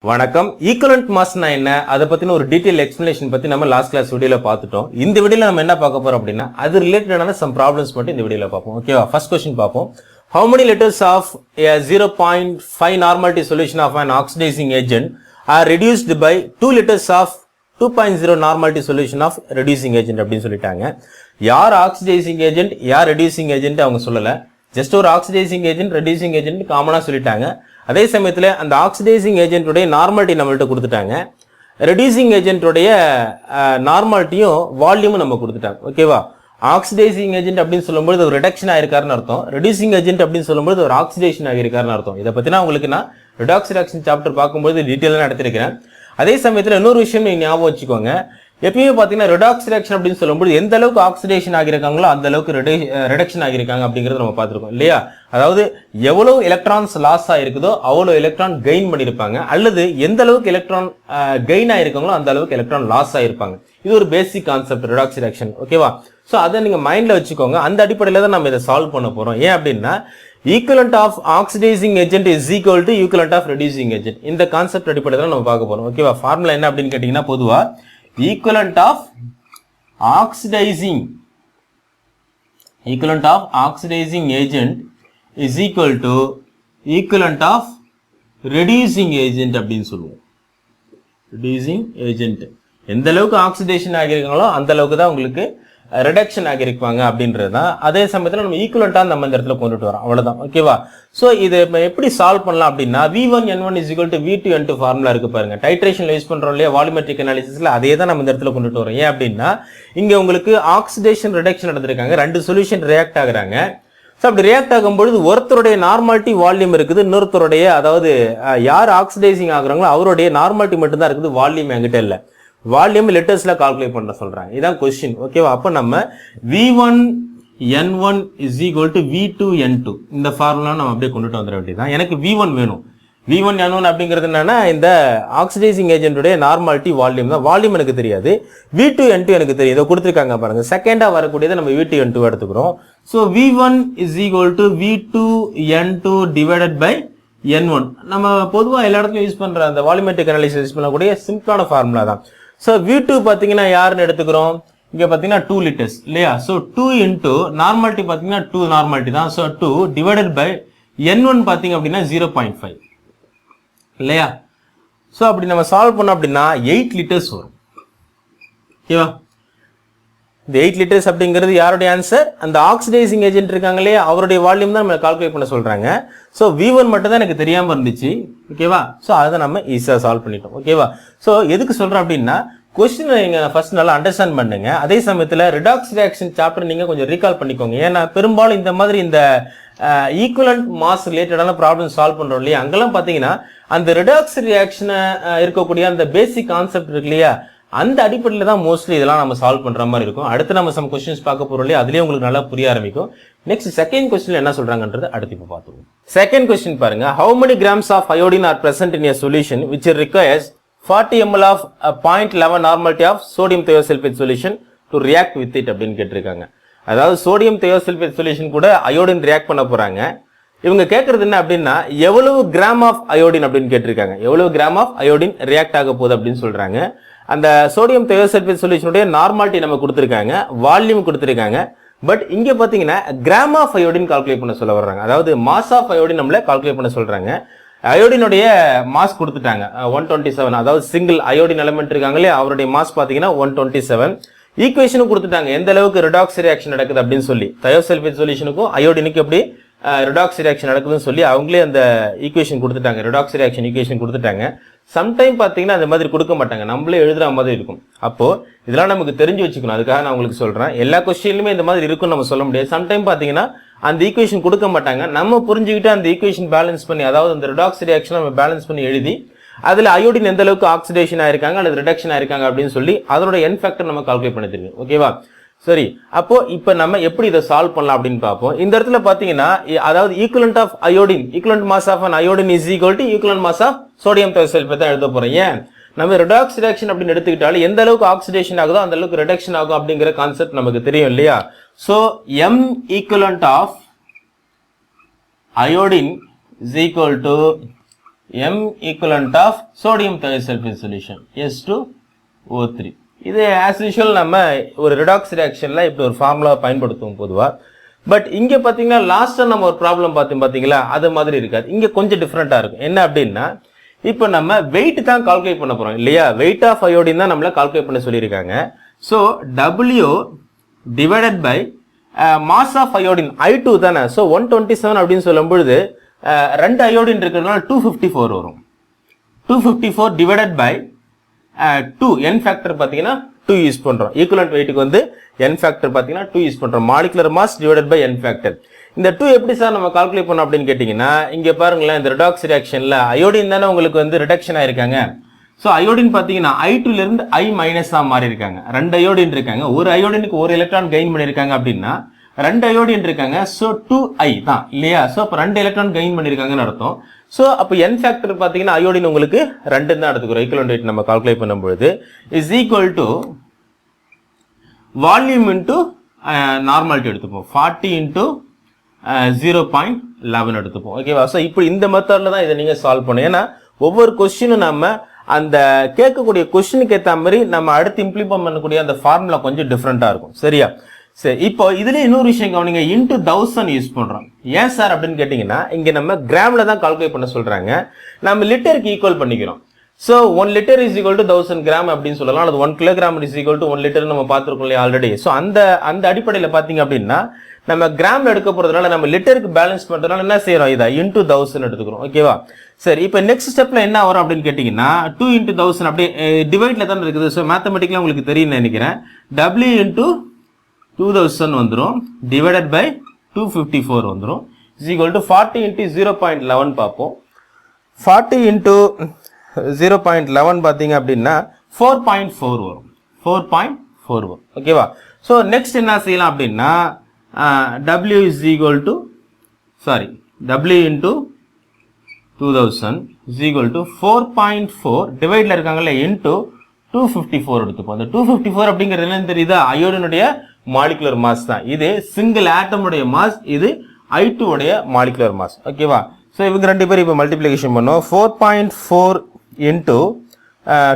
வணக்கம். ஈக்குவலன்ட் மாஸ்னா என்ன, அதை பத்தின ஒரு டீடைல் எக்ஸ்பிளனேஷன் பத்தி நம்ம லாஸ்ட் கிளாஸ் வீடியோல பார்த்துட்டோம். இந்த வீடியோல நம்ம என்ன பார்க்க போறோம் அப்படின்னா அது ரிலேட்டடான சம் ப்ராப்ளம்ஸ் மட்டும் இந்த வீடியோல பார்ப்போம். ஓகேவா? ஃபர்ஸ்ட் क्वेश्चन பார்ப்போம். How many letters of a 0.5 normality solution of an oxidizing agent are reduced by 2 letters of 2.0 normality solution of reducing agent அப்படின்னு சொல்லிட்டாங்க. யார் ஆக்சிடைசிங் ஏஜென்ட் யார் ரெடியூசிங் ஏஜென்ட் அவங்க சொல்லல. ஜஸ்ட் ஒரு ஆக்சிடைசிங் ஏஜென்ட் ரெடியூசிங் ஏஜென்ட் காமனா சொல்லிட்டாங்க. அதே சமயத்தில் அந்த ஆக்சிடைசிங் ஏஜென்ட்டுடைய நார்மாலிட்டி நம்மள்ட்ட கொடுத்துட்டாங்க. ரெடியூசிங் ஏஜென்ட்டுடைய நார்மாலிட்டியும் வால்யூமும் நம்ம கொடுத்துட்டாங்க. ஓகேவா? ஆக்சிடைசிங் ஏஜென்ட் அப்படின்னு சொல்லும்போது ஒரு ரிடக்ஷன் ஆயிருக்காருன்னு அர்த்தம். ரெடியூசிங் ஏஜென்ட் அப்படின்னு சொல்லும்போது ஒரு ஆக்சிடேஷன் ஆகியிருக்காருன்னு அர்த்தம். இதை பத்தினா உங்களுக்கு நான் ரிடாக்ஸ் ரிடக்ஷன் சாப்டர் பார்க்கும்போது டீட்டெயிலாக நடத்திருக்கிறேன். அதே சமயத்தில் இன்னொரு விஷயம் நீங்க ஞாபகம் வச்சுக்கோங்க. எப்பயுமே பார்த்தீங்கன்னா ரிடாக்ஸ் ரிடக்ஷன் அப்படின்னு சொல்லும்போது எந்த அளவுக்கு ஆக்சிடேஷன் ஆகியிருக்காங்களோ அந்த அளவுக்கு ரிடக்ஷன் ஆகியிருக்காங்க அப்படிங்கிறது நம்ம பார்த்துருக்கோம் இல்லையா? அதாவது எவ்வளவு எலக்ட்ரான்ஸ் லாஸ் ஆயிருக்குதோ அவ்வளோ எலக்ட்ரான் கெயின் பண்ணியிருப்பாங்க, அல்லது எந்த அளவுக்கு எலக்ட்ரான் கெயின் ஆயிருக்காங்களோ அந்த அளவுக்கு எலக்ட்ரான் லாஸ் ஆயிருப்பாங்க. இது ஒரு பேசிக் கான்செப்ட் ரிடாக்ஸ் ரிடக்ஷன். ஓகேவா? ஸோ அதை நீங்க மைண்ட்ல வச்சுக்கோங்க. அந்த அடிப்படையில் தான் நம்ம இதை சால்வ் பண்ண போறோம். ஏன் அப்படின்னா equivalent of oxidising agent is equal to equivalent of reducing agent. இந்த கான்செப்ட் அடிப்படையில் தான் நம்ம பார்க்க போறோம். ஓகேவா? ஃபார்முலா என்ன அப்படின்னு கேட்டீங்கன்னா பொதுவா equivalent of oxidizing agent is equal to equivalent of reducing agent அப்படின்னு சொல்லுவோம். reducing agent எந்த அளவுக்கு ஆக்சிடேஷன் ஆகியிருக்காங்களோ அந்த அளவுக்கு தான் உங்களுக்கு ரிடக்ஷன் ஆகியிருப்பாங்க அப்படின்றது தான். அதே சமயத்தில் நம்ம ஈக்குவலண்டா நம்ம இந்த இடத்துல கொண்டுட்டு வரோம். அவ்வளவுதான். ஓகேவா? ஸோ இதை எப்படி சால்வ் பண்ணலாம் அப்படின்னா V1 N1 is equal to V2 N2 formula இருக்கு பாருங்க. டைட்ரேஷன்ல யூஸ் பண்றோம் இல்லையா, வால்யூமெட்ரிக் அனாலிசிஸ்ல அதே தான் நம்ம இந்த இடத்துல கொண்டுட்டு வரோம். ஏன் அப்படின்னா இங்க உங்களுக்கு ஆக்சிடேஷன் ரிடக்ஷன் நடந்திருக்காங்க, ரெண்டு சொல்யூஷன் ரியாக்ட் ஆகுறாங்க. ஸோ அப்படி ரியாக்ட் ஆகும்பொழுது ஒருத்தருடைய நார்மாலிட்டி வால்யூம் இருக்குது, இன்னொருத்தருடைய அதாவது யார் ஆக்சிடைசிங் ஆகுறாங்களோ அவருடைய நார்மாலிட்டி மட்டும் தான் இருக்குது, வால்யூம் என்கிட்ட இல்லை. வால்யூம் லெட்டர்ஸ்ல கால்குலேட் பண்ண சொல்றாங்க. இதான் क्वेश्चन. ஓகேவா? அப்ப நம்ம V1 N1 is equal to V2 N2 இந்த ஃபார்முலா நம்ம அப்படியே கொண்டுட்டு வந்துட வேண்டியதுதான். எனக்கு V1 வேணும். V1 N1 அப்படிங்கிறது என்னன்னா இந்த ஆக்சிடைசிங் ஏஜென்ட்டுடைய நார்மாலிட்டி வால்யூம் தான். வால்யூம் எனக்கு தெரியாது, V2 N2 எனக்கு தெரியும். இதை கொடுத்துருக்காங்க பாருங்க. செகண்டா வரக்கூடியதை நம்ம V2 N2 எடுத்துக்கிறோம். So V1 is equal to V2 N2 divided by N1. நம்ம பொதுவாக எல்லா இடத்துலையும் யூஸ் பண்ற அந்த வால்யூமெட்ரிக் அனாலிசிஸ் யூஸ் பண்ணக்கூடிய சிம்பிளான ஃபார்முலா தான். ஸோ V2 பார்த்தீங்கன்னா யாருன்னு எடுத்துக்கிறோம், இங்கே பார்த்தீங்கன்னா 2 லிட்டர்ஸ் இல்லையா? ஸோ 2 இன்டூ நார்மாலிட்டி பார்த்தீங்கன்னா 2 நார்மாலிட்டி தான். ஸோ 2 டிவைடட் பை N1 பார்த்தீங்க அப்படின்னா 0.5 இல்லையா? ஸோ அப்படி நம்ம சால்வ் பண்ணோம் அப்படின்னா 8 லிட்டர்ஸ் வரும். ஓகேவா? இந்த 8 லிட்டர்ஸ் அப்படிங்கிறது யாருடைய ஆன்சர்? அந்த ஆக்சிடைசிங் ஏஜென்ட் இருக்காங்க இல்லையா, அவருடைய வால்யூம் தான் நம்ம கால்குலேட் பண்ண சொல்றாங்க. ஸோ V1 மட்டும் தான் எனக்கு தெரியாம இருந்துச்சு. ஓகேவா? ஸோ அதை நம்ம ஈஸியாக சால்வ் பண்ணிட்டோம். ஓகேவா? ஸோ எதுக்கு சொல்றேன் அப்படின்னா கொஸ்டின் நீங்க ஃபர்ஸ்ட் நல்லா அண்டர்ஸ்டாண்ட் பண்ணுங்க. அதே சமயத்தில் ரிடாக்ஸ் ரியாக்ஷன் சாப்டர் நீங்க கொஞ்சம் ரீகால் பண்ணிக்கோங்க. ஏன்னா பெரும்பாலும் இந்த மாதிரி இந்த ஈக்குவலன்ட் மாஸ் ரிலேட்டடான ப்ராப்ளம் சால்வ் பண்றோம் இல்லையா, அங்கெல்லாம் பாத்தீங்கன்னா அந்த ரிடாக்ஸ் ரியாக்ஷன் இருக்கக்கூடிய அந்த பேசிக் கான்செப்ட் இருக்கு இல்லையா, அந்த அடிப்படையில் தான் மோஸ்ட்லி இதெல்லாம் நம்ம சால்வ் பண்ற மாதிரி இருக்கும். அடுத்து நம்ம சம் கொஸ்டின்ஸ் பார்க்க போறோம் இல்லையா, அதுலயே உங்களுக்கு நல்லா புரிய ஆரம்பிக்கும். நெக்ஸ்ட் செகண்ட் கொஸ்டின் என்ன சொல்றாங்கன்றது அடுத்து இப்போ பார்த்துருவோம். செகண்ட் கொஸ்டின் பாருங்க. How many grams of iodine are present in a solution which requires 40 ml of 0.11 normality of sodium thiosulfate solution to react with it அப்படின்னு கேட்டிருக்காங்க. அதாவது சோடியம் thiosulfate சொல்யூஷன் கூட iodine react பண்ண போறாங்க. இவங்க கேட்கறது என்ன அப்படின்னா எவ்வளவு கிராம் ஆஃப் அயோடின் அப்படின்னு கேட்டிருக்காங்க. எவ்வளவு கிராம் ஆஃப் அயோடின் ரியாக்ட் ஆக போகுது அப்படின்னு சொல்றாங்க. அந்த சோடியம் thiosulfate சொல்யூஷனுடைய நார்மாலிட்டி நம்ம கொடுத்துருக்காங்க, வால்யூம் கொடுத்துருக்காங்க. பட் இங்க பாத்தீங்கன்னா கிராம் ஆஃப் அயோடின் கால்குலேட் பண்ண சொல்ல வர்றாங்க. அதாவது மாஸ் ஆஃப் அயோடின் நம்மள கால்குலேட் பண்ண சொல்றாங்க. அயோடினுடைய மாஸ் கொடுத்துட்டாங்க 127. அதாவது சிங்கிள் அயோடின் எலிமெண்ட் இருக்காங்களே அவருடைய மாஸ் பாத்தீங்கன்னா 127. ஈக்குவேஷனும் கொடுத்துட்டாங்க எந்த அளவுக்கு ரிடாக்ஸ் ரியாக்ஷன் நடக்குது அப்படின்னு சொல்லி. thiosulfate சொல்யூஷனுக்கும் அயோடினுக்கு எப்படி ரிடாக்ஸ் ரியாக்ஷன் நடக்குதுன்னு சொல்லி அவங்களே அந்த ஈக்குவேஷன் கொடுத்துட்டாங்க, ரிடாக்ஸ் ரியாக்ஷன் ஈக்குவேஷன் கொடுத்துட்டாங்க. சம்டைம் பாத்தீங்கன்னா அந்த மாதிரி கொடுக்க மாட்டாங்க, நம்மளே எழுதுற மாதிரி இருக்கும். அப்போ இதெல்லாம் நமக்கு தெரிஞ்சு வச்சுக்கணும். அதுக்காக நான் உங்களுக்கு சொல்றேன். எல்லா கொஸ்டின்லுமே இந்த மாதிரி இருக்குன்னு நம்ம சொல்ல முடியாது. சம்டைம் பாத்தீங்கன்னா அந்த ஈக்குவேஷன் கொடுக்க மாட்டாங்க, நம்ம புரிஞ்சுக்கிட்டு அந்த ஈக்குவேஷன் பேலன்ஸ் பண்ணி, அதாவது அந்த ரிடாக்ஸ் ரியாக்ஷன் நம்ம பேலன்ஸ் பண்ணி எழுதி அதுல அயோடின் எந்த அளவுக்கு ஆக்சிடேஷன் ஆயிருக்காங்க அல்லது ரிடக்ஷன் ஆயிருக்காங்க அப்படின்னு சொல்லி அதோட என் ஃபேக்டர் நம்ம கால்குலேட் பண்ணி தெரியும். ஓகேவா? சரி, அப்போ இப்ப நம்ம எப்படி இதை சால்வ் பண்ணலாம் அப்படின்னு பார்ப்போம். இந்த இடத்துல பாத்தீங்கன்னா அதாவது equivalent of iodine, equivalent mass of an iodine is equal to equivalent mass of sodium thiosulfate தான் எழுத போறோம். ஏன் நம்ம ரிடாக்ஸ் ரியாக்ஷன் அப்படின்னு எடுத்துக்கிட்டாலும் எந்த அளவுக்கு ஆக்சிடேஷன் ஆகுதோ அந்த அளவுக்கு ரிடக்ஷன் ஆகும் அப்படிங்கிற கான்செப்ட் நமக்கு தெரியும் இல்லையா? So M equivalent of iodine is equal to M equivalent of sodium thiosulfate solution S2O3. இது as usual நம்ம ஒரு redox reactionல இப்படி ஒரு ஃபார்முலா பயன்படுத்துவோம் பொதுவா. பட் இங்க பாத்தீங்கன்னா லாஸ்டா நம்ம ஒரு ப்ராப்ளம் பாத்தீங்களா, அது மாதிரி இருக்காது. இங்க கொஞ்சம் டிஃபரெண்டா இருக்கும். என்ன அப்படின்னா, இப்போ நம்ம வெயிட் தான் கால்குலேட் பண்ண போறோம் இல்லையா? வெயிட் ஆஃப் அயோடின் தான் நம்மள கால்குலேட் பண்ண சொல்லியிருக்காங்க. So W divided by mass of iodine I2 தானே. ஸோ 127 அப்படின்னு சொல்லும் பொழுது ரெண்டு அயோடின் இருக்கிறதுனால 254 வரும். 254 டிவைடட் பை 2 n ஃபேக்டர் பார்த்தீங்கன்னா 2 யூஸ் பண்றோம். ஈக்குவலன்ட் வெயிட்டுக்கு வந்து n ஃபேக்டர் பார்த்தீங்கன்னா 2 யூஸ் பண்றோம். Molecular mass divided by n factor. இந்த 2 எப்படி சார் நம்ம கால்குலேட் பண்ணோம் அப்படின்னு கேட்டீங்கன்னா, இங்க பாருங்களேன், இந்த ரிடாக்ஸ் ரியாக்ஷன்ல அயோடின் தானே உங்களுக்கு வந்து ரிடக்ஷன் ஆயிருக்காங்க. ஸோ அயோடின் பார்த்தீங்கன்னா I2 ல இருந்து I மைனஸா மாறி இருக்காங்க. ரெண்டு அயோடின் இருக்காங்க. ஒரு அயோடினுக்கு ஒரு எலக்ட்ரான் கெயின் பண்ணிருக்காங்க அப்படின்னா ரெண்டு அயோடின் இருக்காங்க. ஸோ 2I தான் இல்லையா? ஸோ அப்போ ரெண்டு எலக்ட்ரான் கெயின் பண்ணிருக்காங்கன்னு அர்த்தம். ஸோ அப்போ n ஃபேக்டர் பார்த்தீங்கன்னா அயோடின் உங்களுக்கு 2 தான் எடுத்துக்கிறோம். ஈக்குவலன்ட் வெயிட் நம்ம கால்குலேட் பண்ணும்போது is equal to volume into normality எடுத்துப்போம். 40 இன்டு 0.11 எடுத்துப்போம். ஓகேவா? ஸோ இப்போ இந்த மெத்தட்ல தான் இதை நீங்க சால்வ் பண்ணும். ஏன்னா ஒவ்வொரு கொஸ்டினும் நம்ம அந்த கேட்கக்கூடிய கொஸ்டினுக்கு ஏற்ற மாதிரி நம்ம அடுத்து இம்ப்ளிமெண்ட் பண்ணக்கூடிய அந்த ஃபார்முலா கொஞ்சம் டிஃப்ரெண்டா இருக்கும். சரியா? சரி, இப்போ இதுல இன்னொரு விஷயம் கவனிங்க, இன்டு 1000 யூஸ் பண்றோம். ஏன் சார் அப்படின்னு கேட்டீங்கன்னா, இங்க நம்ம கிராம்ல தான் கால்குலேட் பண்ண சொல்றாங்க. நம்ம லிட்டருக்கு ஈக்குவல் பண்ணிக்கிறோம். So 1 litre is equal to 1000 gram அப்படின்னு சொல்லலாம். அல்லது 1 kilogram is equal to 1 litre நம்ம பார்த்துருக்கோம் இல்லையா ஆல்ரெடி. ஸோ அந்த அடிப்படையில் பார்த்தீங்க அப்படின்னா நம்ம கிராம்ல எடுக்க போறதுனால நம்ம லிட்டருக்கு பேலன்ஸ் பண்றதுனால என்ன செய்யறோம், இதை இன்டு 1000 எடுத்துக்கிறோம். ஓகேவா? சரி, இப்போ நெக்ஸ்ட் ஸ்டெப்ல என்ன வரும் அப்படின்னு கேட்டீங்கன்னா, 2 இன்டு 1000 அப்படியே டிவைட்ல தான் இருக்குது. ஸோ மேத்தமெட்டிக்கலா உங்களுக்கு தெரியும் நினைக்கிறேன். W இன்டு 2000 வந்துடும் டிவைடட் பை 254 வந்துடும் இஸ் ஈக்குவல் டு 40 இன்டு 0.11 பார்ப்போம். 40 இன்டு 0.11 பார்த்தீங்க அப்படின்னா 4.4 வரும். 4.4 வரும். ஓகேவா? ஸோ நெக்ஸ்ட் என்ன செய்யலாம் அப்படின்னா, W is equal to W into 2000 is equal to 4.4 டிவைட்ல இருக்காங்கல்ல இன்டு 254 எடுத்துப்போம். அந்த 254 அப்படிங்கிறது என்னன்னு தெரியுதா? அயோடினுடைய மாலிகுலர் மாஸ் தான். இது சிங்கிள் ஆட்டமுடைய மாஸ், இது I2 உடைய மாலிகுலர் மாஸ். ஓகேவா? ஸோ இவங்க ரெண்டு பேரும் இப்போ மல்டிப்ளிகேஷன் பண்ணோம். 4.4 இன்டு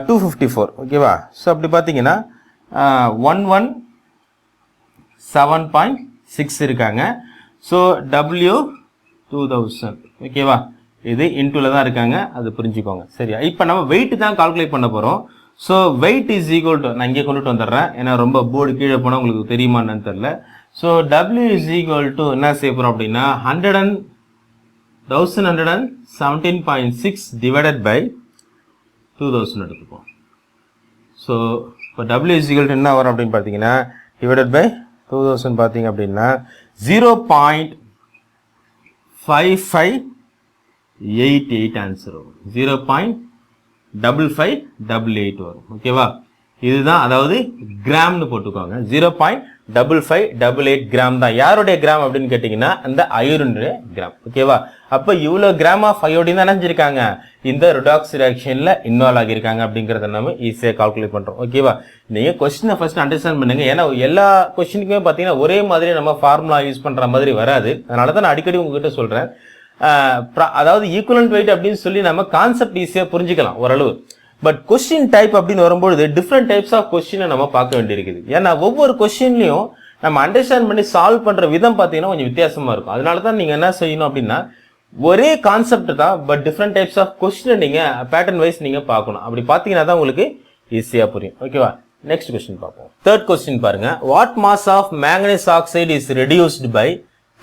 254. ஓகேவா? ஸோ அப்படி பார்த்தீங்கன்னா 117.6 இருக்காங்க. So W 2000. ஓகேவா? இது இன்டுல தான் இருக்காங்க, அது புரிஞ்சுக்கோங்க. சரியா? இப்போ நம்ம வெயிட் தான் கால்குலேட் பண்ண போறோம். So weight is equal to, நான் இங்கே கொண்டுட்டு வந்துடுறேன், ஏன்னா ரொம்ப போர்டு கீழே போனால் உங்களுக்கு தெரியுமான்னு தெரியல. So W is equal to என்ன செய்ய போறோம் அப்படின்னா 1117.6 டிவைடட் பை 2000 எடுத்துப்போம். ஸோ இப்போ W இஸ் ஈக்குவல் டு என்ன வரும் அப்படின்னு பார்த்தீங்கன்னா, டிவைடட் பை 2000 பார்த்தீங்க அப்படின்னா 0.5588 ஆன்சர் வரும். 0.5588 வரும். ஓகேவா? இதுதான், அதாவது கிராம்னு போட்டுக்கோங்க. 0.5588 கிராம் தான். யாருடைய கிராம் அப்படின்னு கேட்டீங்கன்னா அந்த அயோடினுடைய கிராம். ஓகேவா? அப்ப இவ்வளவு கிராம் ஆஃப் அயோடின் தான் நினைஞ்சிருக்காங்க இந்த ரிடாக்ஸ் ரியாக்ஷன்ல இன்வால்வ் ஆகியிருக்காங்க அப்படிங்கறத நம்ம ஈஸியா கால்குலேட் பண்றோம். ஓகேவா? நீங்க கொஸ்டினை ஃபர்ஸ்ட் அண்டர்ஸ்டாண்ட் பண்ணுங்க. ஏன்னா எல்லா கொஸ்டினுக்குமே பாத்தீங்கன்னா ஒரே மாதிரி நம்ம ஃபார்முலா யூஸ் பண்ற மாதிரி வராது. அதனாலதான் நான் அடிக்கடி உங்ககிட்ட சொல்றேன், அதாவது ஈக்குவலன்ட் வெயிட் அப்படின்னு சொல்லி நம்ம கான்செப்ட் ஈஸியா புரிஞ்சுக்கலாம் ஓரளவு. பட் கொஸ்டின் டைப் அப்படின்னு வரும்போது டிஃப்ரெண்ட் டைப்ஸ் ஆஃப் கொஸ்டினை நம்ம பார்க்க வேண்டியிருக்குது. ஏன்னா ஒவ்வொரு கொஸ்டின்லையும் நம்ம அண்டர்ஸ்டாண்ட் பண்ணி சால்வ் பண்ற விதம் பார்த்தீங்கன்னா கொஞ்சம் வித்தியாசமா இருக்கும். அதனால தான் நீங்க என்ன செய்யணும் அப்படின்னா, ஒரே கான்செப்ட் தான், பட் டிஃப்ரெண்ட் டைப்ஸ் ஆஃப் கொஸ்டினை நீங்க பேட்டர்ன் வைஸ் நீங்க பார்க்கணும். அப்படி பார்த்தீங்கன்னா தான் உங்களுக்கு ஈஸியா புரியும். ஓகேவா? நெக்ஸ்ட் கொஸ்டின் பார்ப்போம். தேர்ட் கொஸ்டின் பாருங்க. What mass of manganese oxide is reduced by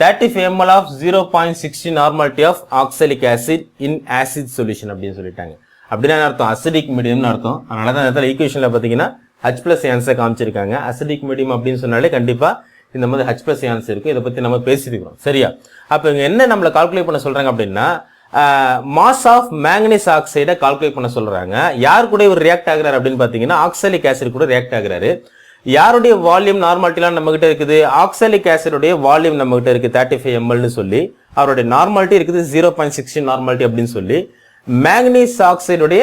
35 ml of 0.60 normality of oxalic acid in acid solution அப்படின்னு சொல்லிட்டாங்க. அப்படின்னா அர்த்தம் அசிடிக் மீடியம்னு அர்த்தம். அதனால தான் இந்த ஈக்குவேஷன்ல பாத்தீங்கன்னா H+ ஆன்சர் காமிச்சிருக்காங்க. அசிடிக் மீடியம் அப்படின்னு சொன்னாலே கண்டிப்பா இந்த மாதிரி H+ ஆன்சர் இருக்கும். இதை பத்தி நம்ம பேசிருக்கிறோம். சரியா? அப்ப இங்க என்ன நம்மள கால்குலேட் பண்ண சொல்றாங்க அப்படின்னா, மாஸ் ஆஃப் மேங்கனீஸ் ஆக்சைடை கால்குலேட் பண்ண சொல்றாங்க. யார் கூட இவர் ரியாக்ட் ஆகுறாரு அப்படின்னு பாத்தீங்கன்னா ஆக்சாலிக் ஆசிட் கூட ரியாக்ட் ஆகுறாரு. யாருடைய வால்யூம் நார்மாலிட்டிலாம் நம்ம கிட்ட இருக்குது? ஆக்சாலிக் ஆசிடுடைய வால்யூம் நம்ம கிட்ட இருக்கு 35 ml சொல்லி, அவருடைய நார்மாலிட்டி இருக்குது 0.60 நார்மாலிட்டி அப்படின்னு சொல்லி, மேங்கனீஸ் ஆக்சைடுடைய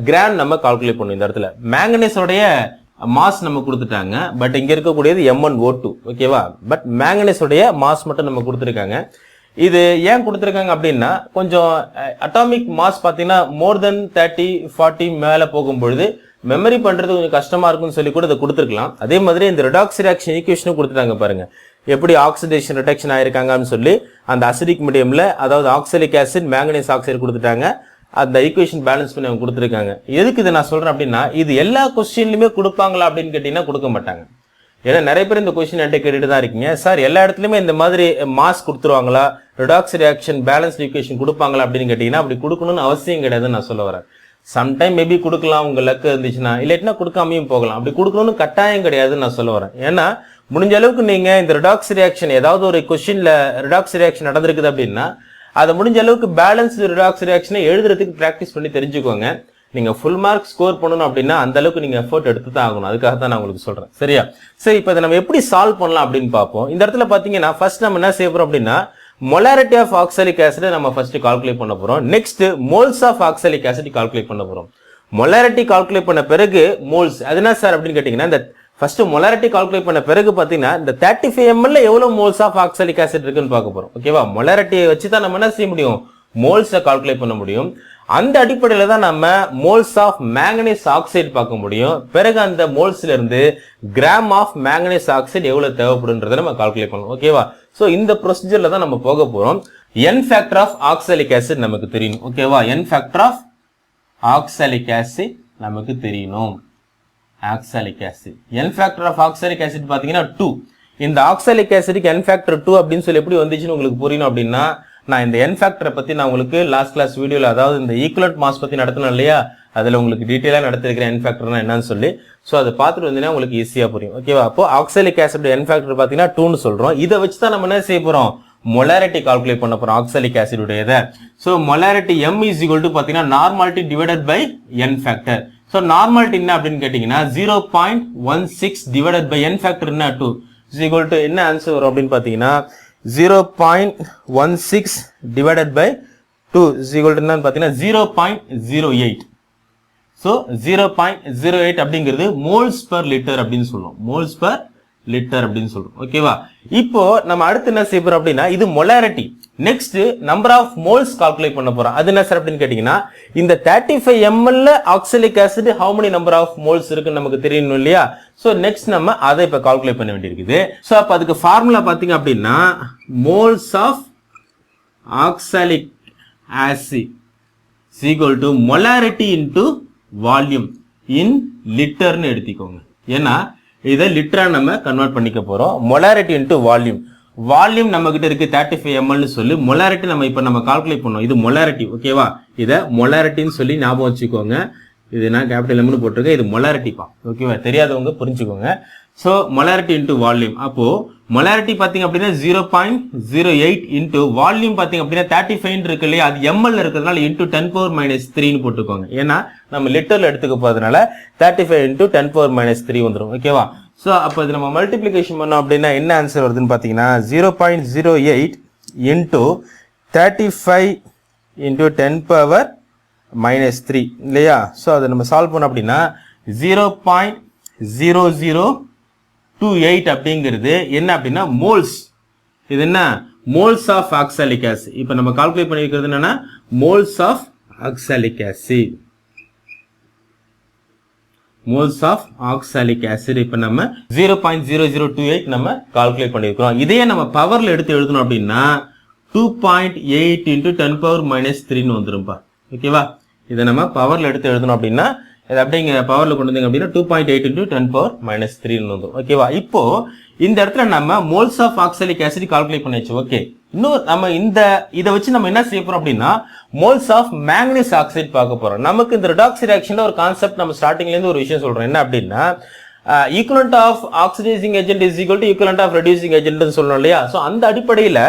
கிராம் நம்ம கால்குலேட் பண்ணுவோம். இந்த இடத்துல மேங்கனீஸோடைய மாஸ் நம்ம கொடுத்துட்டாங்க, பட் இங்க இருக்கக்கூடியது M1O2. ஓகேவா? பட் மேங்கனீஸோடைய மாஸ் மட்டும் நம்ம கொடுத்துருக்காங்க. இது ஏன் கொடுத்துருக்காங்க அப்படின்னா கொஞ்சம் அட்டாமிக் மாஸ் பார்த்தீங்கன்னா மோர் தென் 30-40 மேலே போகும்பொழுது மெமரி பண்றது கொஞ்சம் கஷ்டமா இருக்கும்னு சொல்லி கூட இதை கொடுத்துருக்கலாம். அதே மாதிரி இந்த ரெடாக்ஸ் ரியாக்ஷன் ஈக்குவேஷனும் கொடுத்துட்டாங்க பாருங்க, எப்படி ஆக்சிடேஷன் ரிடக்ஷன் ஆயிருக்காங்கன்னு சொல்லி அந்த அசிடிக் மீடியம்ல, அதாவது ஆக்சாலிக் ஆசிட் மேங்கனீஸ் ஆக்சைடு கொடுத்துட்டாங்க, அந்த ஈக்குவேஷன் பேலன்ஸ் பண்ணி அவங்க கொடுத்துருக்காங்க. எதுக்கு இதை நான் சொல்றேன் அப்படின்னா, இது எல்லா கொஸ்டின்லயுமே கொடுப்பாங்களா அப்படின்னு கேட்டீங்கன்னா கொடுக்க மாட்டாங்க. ஏன்னா நிறைய பேர் இந்த கொஸ்டின் என்கிட்ட கேட்டுட்டு தான் இருக்கீங்க, சார் எல்லா இடத்துலயுமே இந்த மாதிரி மாஸ் கொடுத்துருவாங்களா, ரெடாக்ஸ் ரியாக்ஷன் பேலன்ஸ் ஈக்குவேஷன் கொடுப்பாங்களா அப்படின்னு கேட்டீங்கன்னா அப்படி கொடுக்கணும்னு அவசியம் கிடையாதுன்னு நான் சொல்ல வரேன். சம்டைம் மேபி கொடுக்கலாம் உங்க லக்கு இருந்துச்சுன்னா, இல்லாட்டினா கொடுக்காமையும் போகலாம். அப்படி கொடுக்கணும்னு கட்டாயம் கிடையாதுன்னு நான் சொல்ல வரேன். ஏன்னா முடிஞ்ச அளவுக்கு நீங்க இந்த ரெடாக்ஸ் ரியாக்ஷன் ஏதாவது ஒரு கொஸ்டின்ல ரெடாக்ஸ் ரியாக்ஷன் நடந்திருக்குது அப்படின்னா அதை முடிஞ்ச அளவுக்கு பேலன்ஸ் ரிடாக்ஸ் ரியாக்ஷனை எழுதுறதுக்கு பிராக்டிஸ் பண்ணி தெரிஞ்சுக்கோங்க. நீங்க ஃபுல் மார்க் ஸ்கோர் பண்ணணும் அப்படின்னா அந்த அளவுக்கு நீங்க எஃபோர்ட் எடுத்து தான் ஆகணும். அதுக்காக தான் நான் உங்களுக்கு சொல்றேன். சரியா? சரி, இப்போ இதை நம்ம எப்படி சால்வ் பண்ணலாம் அப்படின்னு பார்ப்போம். இந்த இடத்துல பாத்தீங்கன்னா ஃபர்ஸ்ட் நம்ம என்ன செய்ய போறோம் அப்படின்னா, மொலாரிட்டி ஆஃப் ஆக்சாலிக் ஆசிட் நம்ம ஃபர்ஸ்ட் கால்குலேட் பண்ண போறோம். Next moles of oxalic acid calculate பண்ண போறோம். மொலாரிட்டி கால்குலேட் பண்ண பிறகு மோல்ஸ், அது என்ன சார் அப்படின்னு கேட்டீங்கன்னா, இந்த ஃபர்ஸ்ட் மொலாரிட்டி கால்குலேட் பண்ண பிறகு பாத்தீங்கன்னா இந்த 35 ml எவ்வளவு மோல்ஸ் ஆஃப் ஆக்சாலிக் ஆசிட் இருக்குன்னு பார்க்க போறோம். ஓகேவா? மொலாரிட்டியை வச்சு தான் நம்ம என்ன செய்ய முடியும், மோல்ஸை கால்குலேட் பண்ண முடியும். அந்த அடிப்படையில தான் நம்ம மோல்ஸ் ஆஃப் மேங்கனீஸ் ஆக்சைடு பார்க்க முடியும். பிறகு அந்த மோல்ஸ்ல இருந்து கிராம் ஆஃப் மேங்கனீஸ் ஆக்சைடு எவ்வளவு தேவைப்படுன்றதை நம்ம கால்குலேட் பண்ணணும். ஓகேவா? சோ இந்த ப்ரொசீஜர்ல தான் நம்ம போக போறோம். n factor of oxalic acid நமக்கு தெரியணும். ஓகேவா? n factor of oxalic acid நமக்கு தெரியணும். Oxalic acid n factor of oxalic acid பாத்தீங்கன்னா 2. இந்த ஆக்சாலிக் ஆசிட்க்கு n ஃபேக்டர் 2 அப்படின்னு சொல்லி எப்படி வந்துச்சுன்னு உங்களுக்கு புரியணும் அப்படின்னா, நான் இந்த n ஃபேக்டரை பத்தி நான் உங்களுக்கு லாஸ்ட் கிளாஸ் வீடியோல, அதாவது இந்த ஈக்குவலன்ட் மாஸ் பத்தி நடத்தணும் இல்லையா, அதுல உங்களுக்கு டீடைலா நடத்திருக்கிறேன் n ஃபேக்டர்னா என்னன்னு சொல்லி. சோ அதை பார்த்துட்டு வந்தீங்கன்னா உங்களுக்கு ஈஸியா புரியும். ஓகேவா? அப்போ ஆக்சாலிக் ஆசிட் n ஃபேக்டர் பாத்தீங்கன்னா 2ன்னு சொல்றோம். இதை வச்சு தான் நம்ம என்ன செய்ய போறோம், மொலாரிட்டி கால்குலேட் பண்ண போறோம் ஆக்சாலிக் ஆசிட் உடையதை. So molarity m is equal to பாத்தீங்கன்னா normality divided by n factor. So normality என்ன அப்படின்னு கேட்டீங்கன்னா 0.16 டிவைடட் பை n ஃபேக்டர் என்ன 2 is equal to என்ன ஆன்சர் வரும் அப்படின்னு பாத்தீங்கன்னா 0.16 divided by 2 is equal to என்னன்னு பாத்தீங்கன்னா 0.08. so 0.08 அப்படிங்கிறது moles per liter அப்படின்னு சொல்றோம். moles per liter அப்படின்னு சொல்றோம். ஓகேவா? இப்போ நம்ம அடுத்து என்ன செய்ய போறோம் அப்படின்னா, இது molarity. Next number of moles calculate பண்ண போறோம். அது என்ன சார் அப்படின்னு கேட்டீங்கன்னா, இந்த 35 ml oxalic acid how many number of moles இருக்குன்னு நமக்கு தெரியணும் இல்லையா? சோ நெக்ஸ்ட் நம்ம அதை இப்ப கால்குலேட் பண்ண வேண்டியிருக்குது. சோ அப்ப அதுக்கு ஃபார்முலா பாத்தீங்க அப்படின்னா, moles of oxalic acid is equal to molarity into volume in லிட்டர்னு எடுத்துக்கோங்க. ஏன்னா இதை லிட்டரா நம்ம கன்வெர்ட் பண்ணிக்க போறோம். Molarity into volume. வால்யூம் நம்ம கிட்ட இருக்கு 35 ml சொல்லி, மொலாரிட்டி நம்ம இப்ப நம்ம கால்குலேட் பண்ணோம். இது மொலாரிட்டி. ஓகேவா? இதை மொலாரிட்டின்னு சொல்லி ஞாபகம் வச்சுக்கோங்க. இது நான் கேபிட்டல் எம்னு போட்டிருக்கேன். இது மொலாரிட்டிப்பா. ஓகேவா? தெரியாதவங்க புரிஞ்சுக்கோங்க. So molarity into volume. அப்போ மொலாரிட்டி பாத்தீங்க அப்படின்னா 0.08 இன்டு வால்யூம் பாத்தீங்க அப்படின்னா 35 இருக்கு இல்லையா, அது ml இருக்கிறதுனால இன்டு 10⁻³ போட்டுக்கோங்க. ஏன்னா நம்ம லிட்டர்ல எடுத்துக்க போறதுனால 35 இன்டு 10⁻³ வந்துடும். ஓகேவா? சோ அப்ப இது நம்ம மல்டிப்ளிகேஷன் பண்ணோம் அப்படின்னா என்ன ஆன்சர் வருதுன்னு பாத்தீங்கன்னா 0.08 இன்டு 35 இன்டு 10⁻³ இல்லையா? சோ அதை நம்ம சால்வ் பண்ணோம் அப்படின்னா 0.0028 அப்படிங்கிறது என்ன அப்படின்னா மோல்ஸ். இது என்ன? Moles of oxalic acid. இப்ப நம்ம கால்குலேட் பண்ணி வைக்கிறது என்னன்னா moles of oxalic acid. Moles of oxalic acid இப்ப நம்ம 0.0028 நம்ம கால்குலேட் பண்ணிருக்கிறோம். இதையே நம்ம பவர்ல எடுத்து எழுதணும் அப்படின்னா 2.8 இன்டு 10⁻³ வந்துரும்பா. ஓகேவா? இதை நம்ம பவர்ல எடுத்து எழுதணும் அப்படின்னா இது அப்படிங்க பவர்ல கொண்டு வந்தீங்க அப்படின்னா 2.8 இன்டு 10⁻³ வந்துடும். ஓகேவா? இப்போ இந்த இடத்துல நம்ம moles of oxalic acid calculate பண்ணியாச்சு. ஓகே, இன்னும் நம்ம இதை வச்சு நம்ம என்ன செய்ய போறோம் அப்படின்னா மோல்ஸ் ஆஃப் மேங்கனீஸ் ஆக்சைடு பார்க்க போறோம். நமக்கு இந்த ரிடாக்ஸ் ரியாக்ஷன்ல ஒரு கான்செப்ட் நம்ம ஸ்டார்டிங்ல இருந்து ஒரு விஷயம் சொல்றோம். என்ன அப்படின்னா equivalent of oxidising agent is equal to equivalent of reducing ஏஜென்ட்னு சொல்லணும் இல்லையா? சோ அந்த அடிப்படையில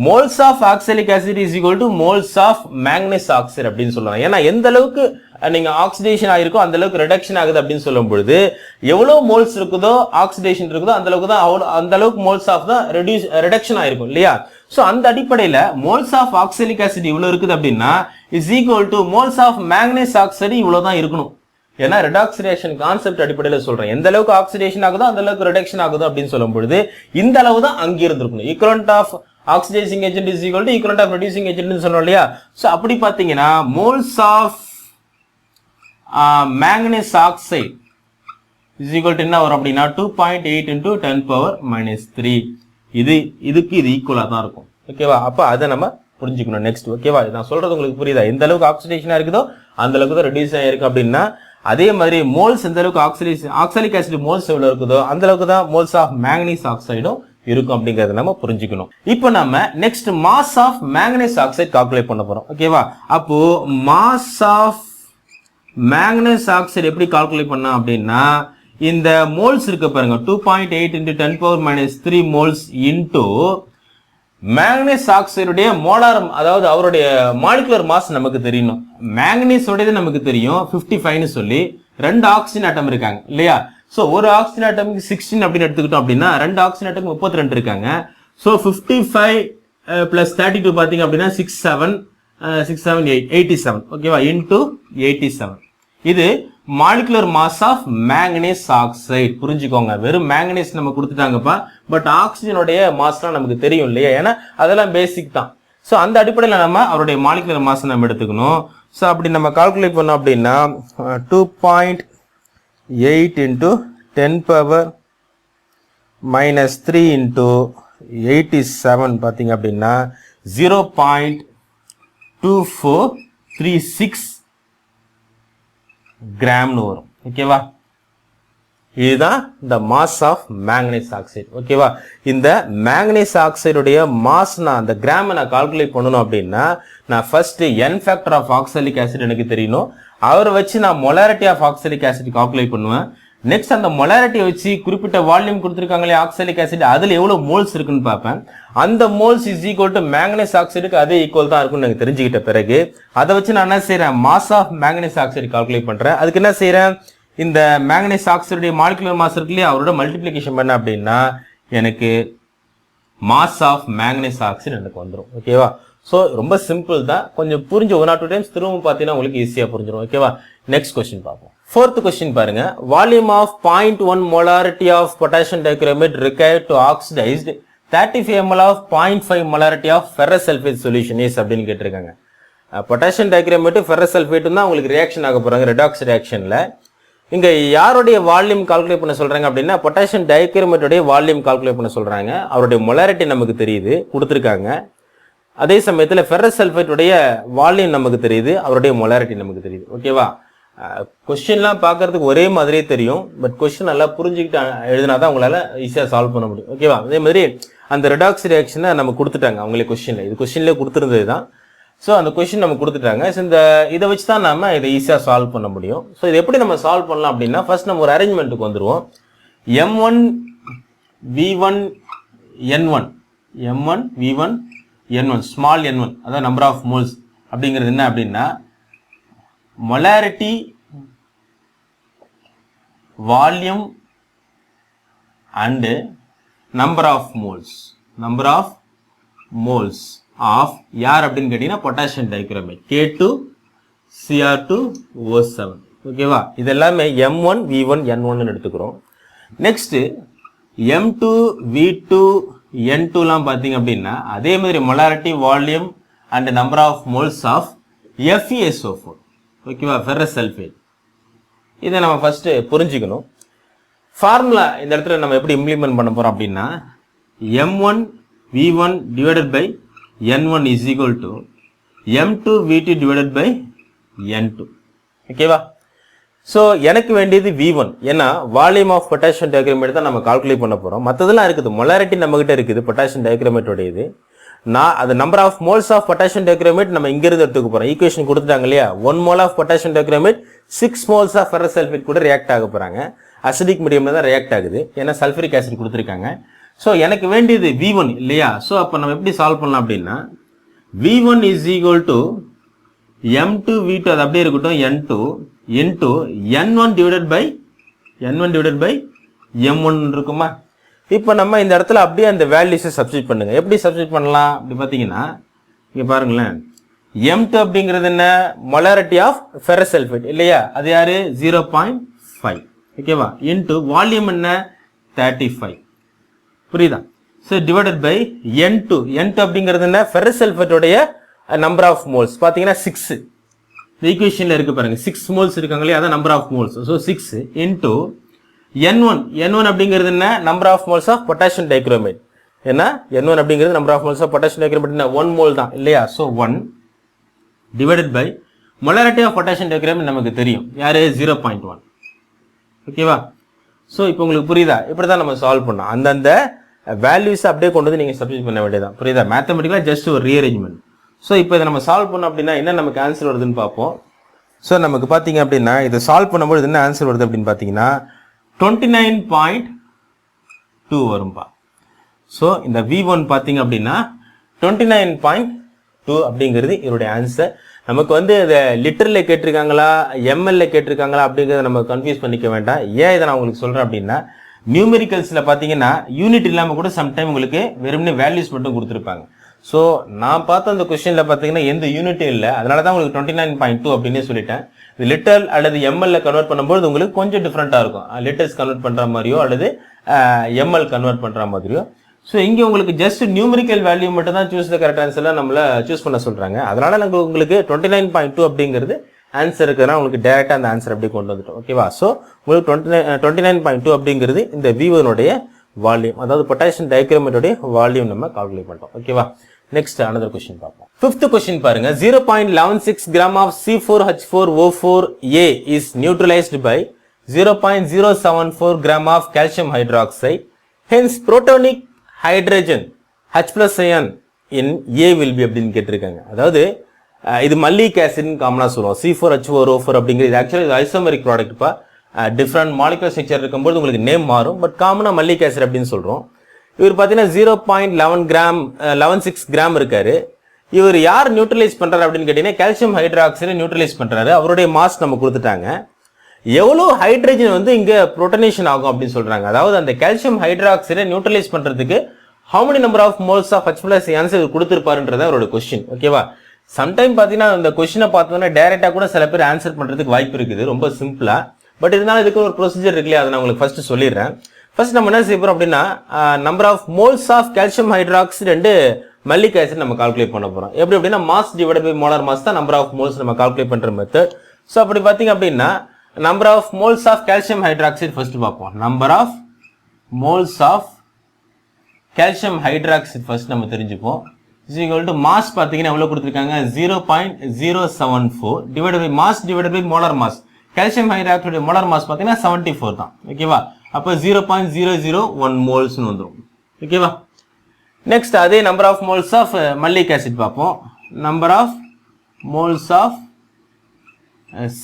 moles of oxalic acid is equal to moles of manganese oxide அப்படின்னு சொல்லலாம். ஏன்னா எந்த அளவுக்கு நீங்க ஆக்சிடேஷன் ஆயிருக்கோ அந்த அளவுக்கு ரிடக்ஷன் ஆகுது அப்படின்னு சொல்லும் பொழுது எவ்வளவு மோல்ஸ் இருக்குதோ ஆக்சிடேஷன் இருக்குதோ அந்த அளவுக்கு தான் அந்த அளவுக்கு மோல்ஸ் ஆஃப் தான் ரிடக்ஷன் ஆயிருக்கும் இல்லையா? சோ அந்த அடிப்படையில மோல்ஸ் ஆஃப் ஆக்சாலிக் ஆசிட் இவ்வளவு இருக்குது அப்படின்னா is equal to moles of manganese oxide இவ்வளவுதான் இருக்கணும். ஏன்னா ரெடாக்ஸ் ரியாக்ஷன் கான்செப்ட் அடிப்படையில சொல்றேன். எந்த அளவுக்கு ஆக்சிடேஷன் ஆகுதோ அந்த அளவுக்கு ரிடக்ஷன் ஆகுதோ அப்படின்னு சொல்லும் பொழுது இந்த அளவு தான் அங்க இருந்திருக்கணும். Equivalent of oxidising agent is equal to equivalent of reducing ஏஜென்ட்னு சொன்னோம் இல்லையா. ஸோ அப்படி பார்த்தீங்கன்னா moles of manganese oxide is equal to என்ன வரும் அப்படின்னா 2.8 into 10⁻³ இதுக்கு இது ஈக்குவலாக தான் இருக்கும். ஓகேவா, அப்போ அதை நம்ம புரிஞ்சுக்கணும். நெக்ஸ்ட் ஓகேவா, நான் சொல்றது உங்களுக்கு புரியுதா? எந்த அளவுக்கு ஆக்சிடேஷனா இருக்குதோ அந்த அளவுக்கு தான் ரெடியூஸ் ஆயிருக்கு அப்படின்னா, அதே மாதிரி மோல்ஸ் எந்த அளவுக்கு ஆக்சாலிக் ஆசிட் மோல்ஸ் எவ்வளவு இருக்குதோ அந்த அளவுக்கு தான் மோல்ஸ் ஆஃப் மேங்கனீஸ் ஆக்சைடும் இருக்கும் அப்படிங்கறத நம்ம புரிஞ்சுக்கணும். இப்போ நம்ம next mass of manganese oxide calculate பண்ண போறோம். ஓகேவா, அப்போ மாஸ் ஆஃப் மேங்கனீஸ் ஆக்சைடு எப்படி கால்குலேட் பண்ணா அப்படின்னா, இந்த மோல்ஸ் இருக்கு பாருங்க 2.8 into 10⁻³ மோல்ஸ் இன்டூ மேங்கனீஸ் ஆக்சைடுடைய மோலார், அதாவது அவருடைய மாலிகுலர் மாஸ் நமக்கு தெரியணும். மேங்கனீஸ் உடையது நமக்கு தெரியும் 55ன்னு சொல்லி, 2 ஆக்சிஜன் ஆட்டம் இருக்காங்க இல்லையா. சோ ஒரு ஆக்சிஜன் ஆட்டமுக்கு 16 அப்படின்னு எடுத்துக்கிட்டோம் அப்படின்னா 2 ஆக்சிஜன் ஆட்டமுக்கு 32 இருக்காங்க. சோ 55 + 32 பாத்தீங்க அப்படின்னா 87 ஓகேவா இன்டூ 87. இது molecular mass of manganese oxide. புரிஞ்சுக்கோங்க, வெறும் மேங்கனீஸ் நம்ம கொடுத்துட்டாங்கப்பா, பட் ஆக்சிஜனுடைய மாஸ்லாம் நமக்கு தெரியும் இல்லையா, ஏன்னா அதெல்லாம் பேசிக் தான். ஸோ அந்த அடிப்படையில் நம்ம அவருடைய மாலிகுலர் மாஸ் நம்ம எடுத்துக்கணும். ஸோ அப்படி நம்ம கால்குலேட் பண்ணோம் அப்படின்னா 2.8 into 10⁻³ into 87 பார்த்தீங்க அப்படின்னா 0.2436 கிராம்னு வரும். ஓகேவா, இதுதான் இந்த மாஸ் ஆஃப் மேங்கனீஸ் ஆக்சைடு. ஓகேவா, இந்த மேங்கனீஸ் ஆக்சைடுடைய மாஸ் நான் அந்த கிராம் நான் கால்குலேட் பண்ணணும் அப்படின்னா, நான் first n factor of oxalic acid எனக்கு தெரியணும். அவரை வச்சு நான் molarity of oxalic acid calculate பண்ணுவேன். நெக்ஸ்ட் அந்த மொலாரிட்டியை வச்சு குறிப்பிட்ட வால்யூம் கொடுத்துருக்காங்களே ஆக்சாலிக் ஆசிட், அதுல எவ்வளவு மோல்ஸ் இருக்குன்னு பார்ப்பேன். அந்த moles is equal to manganese ஆக்சைடுக்கு அதே ஈக்குவல் தான் இருக்கும்னு எனக்கு தெரிஞ்சுக்கிட்ட பிறகு அதை வச்சு நான் என்ன செய்யறேன், mass of manganese oxide calculate பண்றேன். அதுக்கு என்ன செய்யறேன், இந்த மேங்கனீஸ் ஆக்சைடுடைய மாலிகுலர் மாஸ் இருக்கு இல்லையா, அவரோட மல்டிப்ளிகேஷன் பண்ண அப்படின்னா எனக்கு மாஸ் ஆஃப் மேங்கனீஸ் ஆக்சைடு எனக்கு வந்துடும். ஓகேவா, ஸோ ரொம்ப சிம்பிள் தான். கொஞ்சம் புரிஞ்சு 1 or 2 டைம்ஸ் திரும்ப பார்த்தீங்கன்னா உங்களுக்கு ஈஸியாக புரிஞ்சிடும். ஓகேவா, நெக்ஸ்ட் கொஸ்டின் பார்ப்போம். 4th கொஸ்டின் பாருங்க. Volume of 0.1 molarity of potassium dichromate required to oxidized 35 ml of 0.5 molarity of ferrous sulphate solution is அப்படின்னு கேட்டிருக்காங்க. பொட்டாசியம் டைக்ரோமேட் ஃபெரஸ் சல்ஃபேட்டும் தான் உங்களுக்கு ரியாக்ஷன் ஆக போறாங்க ரெடாக்ஸ் ரியாக்ஷன்ல. இங்க யாருடைய வால்யூம் கால்குலேட் பண்ண சொல்றாங்க அப்படின்னா, பொட்டாசியம் டைக்ரோமேட்டோடைய வால்யூம் கால்குலேட் பண்ண சொல்றாங்க. அவருடைய மொலாரிட்டி நமக்கு தெரியுது, கொடுத்துருக்காங்க. அதே சமயத்துல ஃபெரஸ் சல்ஃபேட்டுடைய வால்யூம் நமக்கு தெரியுது, அவருடைய மொலாரிட்டி நமக்கு தெரியுது. ஓகேவா, கொஸ்டின்லாம் பார்க்கறதுக்கு ஒரே மாதிரியே தெரியும், பட் கொஸ்டின் நல்லா புரிஞ்சுக்கிட்டு எழுதினாதான் உங்களால ஈஸியா சால்வ் பண்ண முடியும். ஓகேவா, அதே மாதிரி அந்த ரெடாக்ஸ் ரியாக்ஷனை நம்ம கொடுத்துட்டாங்க அவங்களே கொஸ்டின்ல, இது கொஸ்டின்லேயே கொடுத்துருந்தது தான். ஸோ அந்த கொஸ்டின் நம்ம கொடுத்துட்டாங்க. ஸோ இந்த இதை வச்சு தான் நம்ம இதை ஈஸியாக சால்வ் பண்ண முடியும். ஸோ இது எப்படி நம்ம சால்வ் பண்ணலாம் அப்படின்னா, ஃபர்ஸ்ட் நம்ம ஒரு அரேஞ்ச்மெண்ட்டுக்கு வந்துருவோம். m1 v1 n1 m1 v1 n1 small n1 அதாவது நம்பர் ஆஃப் மோல்ஸ் அப்படிங்கிறது என்ன அப்படின்னா, molarity volume and number of moles of யார் அப்படின்னு கேட்டீங்கன்னா பொட்டாசியம் டைக்ரோமேட் K2Cr2O7. ஓகேவா, இது எல்லாமே m1 v1 n1 எடுத்துக்கிறோம். நெக்ஸ்ட் m2 v2 n2 எல்லாம் பார்த்தீங்க அப்படின்னா அதே மாதிரி molarity volume and number of moles of FeSO4. ஓகேவா, ஃபெரஸ் சல்ஃபேட். இதை நம்ம ஃபர்ஸ்ட் புரிஞ்சுக்கணும். ஃபார்முலா இந்த இடத்துல நம்ம எப்படி இம்ப்ளிமெண்ட் பண்ண போறோம் அப்படின்னா, m1 v1 divided by n1 is equal to m2 v2 divided by n2. ஓகேவா, ஸோ எனக்கு வேண்டியது v1, ஏன்னா வால்யூம் ஆஃப் பொட்டாசியம் டைக்ரோமேட் தான் நம்ம கால்குலேட் பண்ண போறோம். மற்றதெல்லாம் இருக்குது, மொலாரிட்டி நம்ம கிட்ட இருக்குது பொட்டாசியம் டைக்ரோமேட்டோடையது. நான் அது number of moles of potassium dichromate நம்ம இங்கிருந்து எடுத்துக்க போறோம். ஈக்குவேஷன் கொடுத்துட்டாங்க இல்லையா, 1 mol of potassium dichromate 6 moles of ferrous sulphate கூட ரியாக்ட் ஆக போறாங்க. அசிடிக் மீடியம்ல தான் ரியாக்ட் ஆகுது, ஏன்னா சல்ஃபரிக் ஆசிட் கொடுத்துருக்காங்க. ஸோ எனக்கு வேண்டியது v1 இல்லையா. ஸோ அப்போ நம்ம எப்படி சால்வ் பண்ணலாம் அப்படின்னா, v1 is equal to m2 v2 அது அப்படியே இருக்கட்டும் n2 into n1 divided by m1 இருக்குமா. இப்போ நம்ம இந்த இடத்துல அப்படியே அந்த வேல்யூஸை சப்ஸ்டிட் பண்ணுங்க. எப்படி சப்ஸ்டிட் பண்ணலாம் அப்படி பார்த்தீங்கன்னா, இங்க பாருங்களேன், m2 அப்படிங்கிறது என்ன, மொலாரிட்டி ஆஃப் ஃபெரஸ் சல்ஃபேட் இல்லையா, அது யாரு 0.5. ஓகேவா, இன்டு வால்யூம் என்ன 35. புரியுதா. So divided by N2. N2 அப்படிங்கிறது என்ன? ஃபெரஸ் சல்ஃபேட்டோடைய நம்பர் ஆஃப் மோல்ஸ் பார்த்தீங்கன்னா 6. இந்த ஈக்குவேஷனில் இருக்கு பாருங்க, 6 மோல்ஸ் இருக்காங்களே, அதான் number of moles. So 6 into N1. N1 அப்படிங்கிறது என்ன? Number of moles of potassium dichromate. ஏன்னா N1 அப்படிங்கிறது number of moles of potassium dichromate என்ன? 1 மோல் தான் இல்லையா? So 1 divided by molarity of potassium dichromate நமக்கு தெரியும், யாரு? 0.1. ஓகேவா? ஸோ இப்போ உங்களுக்கு புரியுதா? இப்படி தான் நம்ம சால்வ் பண்ணோம். அந்தந்த வேல்யூஸ் அப்படியே கொண்டு வந்து நீங்கள் சப்ஸ்டிட் பண்ண வேண்டியதான். புரியுதா? மேத்தமெட்டிக்கலாக ஜஸ்ட் ஒரு ரீஅரேஞ்ச்மெண்ட். ஸோ இப்போ இதை நம்ம சால்வ் பண்ணோம் அப்படின்னா என்ன நமக்கு ஆன்சர் வருதுன்னு பார்ப்போம். ஸோ நமக்கு பார்த்தீங்க அப்படின்னா இதை சால்வ் பண்ணும்போது என்ன ஆன்சர் வருது அப்படின்னு பார்த்தீங்கன்னா 29.2 வரும்பா. ஸோ இந்த V1 பார்த்தீங்க அப்படின்னா 29.2 அப்படிங்கிறது இதோடைய ஆன்சர். நமக்கு வந்து இதை லிட்டரில் கேட்டிருக்காங்களா எம்எல்ல கேட்டிருக்காங்களா அப்படிங்கிறத நம்ம கன்ஃபியூஸ் பண்ணிக்க வேண்டாம். ஏன் இதை நான் உங்களுக்கு சொல்கிறேன் அப்படின்னா நியூமெரிக்கல்ஸில் பார்த்தீங்கன்னா யூனிட் இல்லாமல் கூட சம்டைம் உங்களுக்கு வெறுமனே வேல்யூஸ் மட்டும் கொடுத்துருப்பாங்க. ஸோ நான் பார்த்த அந்த கொஸ்டினில் பார்த்தீங்கன்னா எந்த யூனிட்டும் இல்லை, அதனால தான் உங்களுக்கு 29.2 அப்படின்னு சொல்லிட்டேன். இது லிட்டர் அல்லது எம்எல்ல கன்வெர்ட் பண்ணும்போது உங்களுக்கு கொஞ்சம் டிஃப்ரெண்ட்டாக இருக்கும். லிட்டர்ஸ் கன்வெர்ட் பண்ணுற மாதிரியோ அல்லது எம்எல் கன்வெர்ட் பண்ணுற மாதிரியோ. ஸோ இங்கே உங்களுக்கு ஜஸ்ட் நியூமெரிக்கல் வேல்யூ மட்டும் தான் சூஸ் த கரெக்ட் ஆன்சர்லாம் நம்மளை சூஸ் பண்ண சொல்கிறாங்க. அதனால நாங்கள் உங்களுக்கு 29.2 அப்படிங்கிறது ஆன்சர் இருக்குதுன்னா உங்களுக்கு டேரெக்டாக அந்த ஆன்சர் அப்படி கொண்டு வந்துட்டோம். ஓகேவா? ஸோ உங்களுக்கு 29.2 அப்படிங்கிறது இந்த V1 வால்யூம், அதாவது பொட்டாசியம் டைக்ரோமேட்டோடைய வால்யூம் நம்ம கால்குலேட் பண்ணிட்டோம். ஓகேவா? நெக்ஸ்ட் another question பார்ப்போம். 5th question பாருங்க. 0.116 gram of C4H4O4A is neutralized by 0.074 gram of calcium hydroxide. Hence protonic hydrogen H+ ion in A will be அப்படின்னு கேட்டிருக்காங்க. அதாவது இது மல்லிக் ஆசிட்னு காமனா சொல்லுவோம். C4H4O4 அப்படிங்கிறது ஆக்சுவலி இது ஐசோமெரிக் ப்ராடக்ட்ப்பா. டிஃப்ரெண்ட் மாலிகுலர் ஸ்ட்ரக்சர் இருக்கும்போது உங்களுக்கு நேம் மாறும், பட் காமனாக மல்லிக் ஆசிட் அப்படின்னு சொல்கிறோம். இவர் பார்த்தீங்கன்னா 0.16 கிராம் இருக்காரு. இவர் யார் நியூட்ரலைஸ் பண்ணுறாரு அப்படின்னு கேட்டீங்கன்னா கால்சியம் ஹைட்ராக்சைடை நியூட்ரலைஸ் பண்ணுறாரு. அவருடைய மாஸ் நம்ம கொடுத்துட்டாங்க. எவ்வளோ ஹைட்ரஜன் வந்து இங்கே புரோட்டனேஷன் ஆகும் அப்படின்னு சொல்கிறாங்க. அதாவது அந்த கால்சியம் ஹைட்ராக்சைடை நியூட்ரலைஸ் பண்ணுறதுக்கு how many number of moles of H+ answer கொடுத்துருப்பாருன்றத அவரோட கொஸ்டின். ஓகேவா? சம்டைம் பார்த்தீங்கன்னா இந்த கொஸ்டினை பார்த்தோன்னா டைரெக்டாக கூட சில பேர் ஆன்சர் பண்ணுறதுக்கு வாய்ப்பு இருக்குது, ரொம்ப சிம்பிளாக. பட் இருந்தாலும் இதுக்கு ஒரு ப்ரொசீஜர் இருக்குல்லையா, அதை நான் உங்களுக்கு ஃபர்ஸ்ட் சொல்லிடுறேன். ஃபர்ஸ்ட் நம்ம என்ன செய்ய போறோம் அப்படின்னா number of moles of calcium hydroxide and maleic acid நம்ம கால்குலேட் பண்ண போறோம். எப்படி அப்படின்னா mass divided by molar mass தான் நம்பர் ஆஃப் மோல்ஸ் நம்ம கால்குலேட் பண்ற மெத்தட். ஸோ அப்படி பார்த்தீங்க அப்படின்னா number of moles of calcium hydroxide first பார்ப்போம். Number of moles of calcium hydroxide first நம்ம தெரிஞ்சுப்போம். இஸ் ஈக்குவல் டு மாஸ் பார்த்தீங்கன்னா எவ்வளோ கொடுத்துருக்காங்க? 0.074 divided by mass divided by molar mass. Calcium hydroxide molar mass பார்த்தீங்கன்னா 74 தான். ஓகேவா? அப்போ 0.001 மோல்ஸ்னு வந்துடும். ஓகேவா? நெக்ஸ்ட் அதே number of moles of maleic acid பார்ப்போம். Number of moles of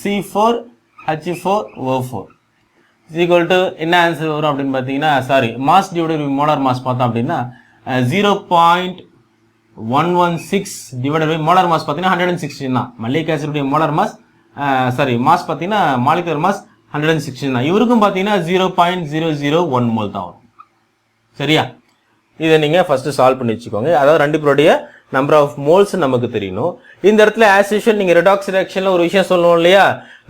C4H4O4 is equal to என்ன ஆன்சர் வரும் அப்படின்னு பார்த்தீங்கன்னா mass divided by molar mass பார்த்தோம் அப்படின்னா 0.116 டிவைடட் பை மோலார் மாஸ் பார்த்தீங்கன்னா 116 தான். மல்லிக் ஆசிடுடைய மோலார் மாஸ் மாஸ் பார்த்தீங்கன்னா மாலிகுலர் மாஸ் 116 தான். இவருக்கும் பார்த்தீங்கன்னா 0.001 மோல் தான் வரும். சரியா? இதை நீங்கள் ஃபர்ஸ்ட் சால்வ் பண்ணி வச்சுக்கோங்க. அதாவது ரெண்டு பேருடைய நம்பர் ஆஃப் மோல்ஸ் நமக்கு தெரியணும். இந்த இடத்துல ஆஸ் யூஷுவல் நீங்கள் ரெடாக்ஸ் ரியாக்ஷனில் ஒரு விஷயம் சொல்லணும் இல்லையா?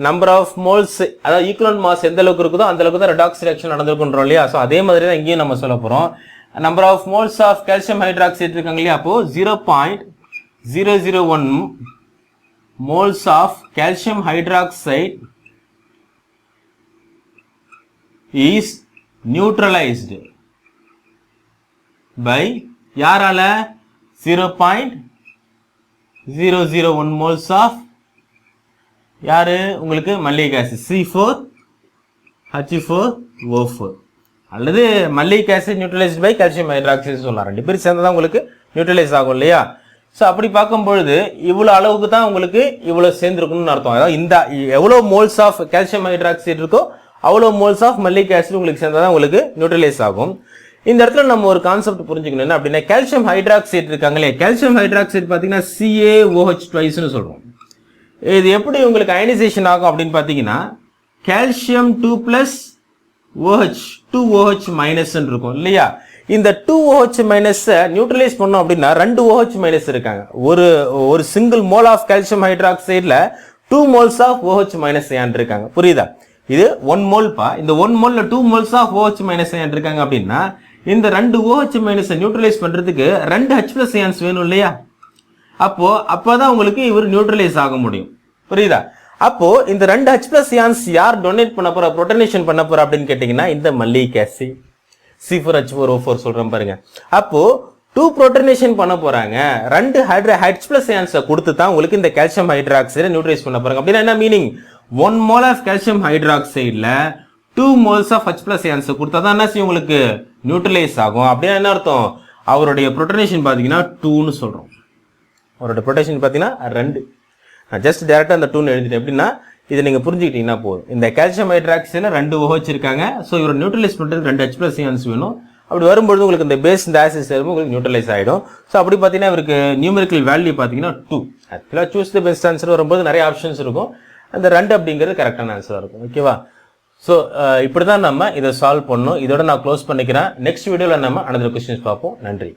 நம்பர் ஆஃப் மோல்ஸ் அதாவது ஈக்குவலன்ட் மாஸ் எந்த அளவுக்கு இருக்குதோ அந்த அளவுக்கு தான் ரெடாக்ஸ் ரியாக்ஷன் நடந்திருக்குன்றோம் இல்லையா? ஸோ அதே மாதிரி தான் இங்கேயும் நம்ம சொல்ல போகிறோம். Number of moles of calcium hydroxide இருக்காங்க இல்லையா? அப்போ 0.001 moles of calcium hydroxide is neutralized by யாரால 0.001 moles of யாரு உங்களுக்கு மல்லிக் ஆசிட் C4H4O4 அல்லது malic acid neutralised by calcium hydroxide சொல்லலாம். ரெண்டு பேரும் சேர்ந்து தான் உங்களுக்கு நியூட்ரலைஸ் ஆகும் இல்லையா? ஸோ அப்படி பார்க்கும்பொழுது இவ்வளோ அளவுக்கு தான் உங்களுக்கு இவ்வளோ சேர்ந்துருக்கணும்னு அர்த்தம். அதாவது இந்த எவ்வளோ மோல்ஸ் ஆஃப் கால்சியம் ஹைட்ராக்சைடு இருக்கோ அவ்வளோ மோல்ஸ் ஆஃப் மல்லிக் ஆசிட் உங்களுக்கு சேர்ந்தால் தான் உங்களுக்கு நியூட்ரலைஸ் ஆகும். இந்த இடத்துல நம்ம ஒரு கான்செப்ட் புரிஞ்சுக்கணும். என்ன அப்படின்னா கால்சியம் ஹைட்ராக்சைடு இருக்காங்களே, கால்சியம் ஹைட்ராக்சைடு பார்த்தீங்கன்னா CaOH2 சொல்கிறோம். இது எப்படி உங்களுக்கு அயனைசேஷன் ஆகும் அப்படின்னு பார்த்தீங்கன்னா கால்சியம் 2+ OH 2OH மைனஸ் இருக்கும் இல்லையா? இந்த 2OH மைனஸ் நியூட்ரலைஸ் பண்ணோம் அப்படின்னா 2 OH மைனஸ் இருக்காங்க. ஒரு சிங்கிள் மோல் ஆஃப் கால்சியம் ஹைட்ராக்சைடுல 2 moles of OH minus ion இருக்காங்க. புரியுதா? இது 1 மோல்பா. இந்த 1 மோல்ல 2 moles of OH minus ion இருக்காங்க அப்படின்னா இந்த 2 OH மைனஸை நியூட்ரலைஸ் பண்றதுக்கு 2 H+ அயான்ஸ் வேணும் இல்லையா? அப்போதான் உங்களுக்கு இவர் நியூட்ரலைஸ் ஆக முடியும். புரியுதா? அப்போ இந்த 2 H+ அயான்ஸ் யார் டொனேட் பண்ண போறா, புரோட்டனேஷன் பண்ண போறா அப்படின்னு கேட்டீங்கன்னா இந்த மல்லிக் ஆசிட் C4H4O4 சொல்றேன் பாருங்க. அப்போ 2 புரோட்டனேஷன் பண்ண போறாங்க, 2 H+ அயான்ஸை கொடுத்து தான் உங்களுக்கு இந்த கால்சியம் ஹைட்ராக்சைடை நியூட்ரலைஸ் பண்ண போறாங்க. அப்படின்னா என்ன மீனிங்? 1 mole ஆஃப் கால்சியம் ஹைட்ராக்சைடுல 2 moles ஆஃப் H+ அயான்ஸை கொடுத்தா தான் என்ன செய்யும் உங்களுக்கு நியூட்ரலைஸ் ஆகும். அப்படின்னா என்ன அர்த்தம்? அவருடைய புரோட்டனேஷன் பார்த்தீங்கன்னா 2ன்னு சொல்றோம். அவரோட புரோட்டனேஷன் பார்த்தீங்கன்னா 2. நான் ஜஸ்ட் டேரக்டா அந்த 2ன்னு எழுதிட்டேன். எப்படின்னா இதை நீங்க புரிஞ்சுக்கிட்டீங்கன்னா போதும். இந்த கால்சியம் ஹைட்ராக்சைடுல 2 OH இருக்காங்க. ஸோ இவர் நியூட்ரலைஸ் பண்றதுக்கு 2 H+ அயான்ஸ் வேணும். அப்படி வரும்போது உங்களுக்கு இந்த பேஸ் இந்த ஆசிட் சேரும் உங்களுக்கு நியூட்ரலைஸ் ஆகிடும். ஸோ அப்படி பார்த்தீங்கன்னா இவருக்கு நியூமெரிக்கல் வேல்யூ பார்த்தீங்கன்னா 2. ஆக்சுவலாக சூஸ் த பெஸ்ட் ஆன்சர் வரும்போது நிறைய ஆப்ஷன்ஸ் இருக்கும். அந்த 2 அப்படிங்கிறது கரெக்டான ஆன்சராக இருக்கும். ஓகேவா? ஸோ இப்படி தான் நம்ம இதை சால்வ் பண்ணணும். இதோட நான் க்ளோஸ் பண்ணிக்கிறேன். நெக்ஸ்ட் வீடியோவில் நம்ம அனதர் கொஸ்டின்ஸ் பார்ப்போம். நன்றி.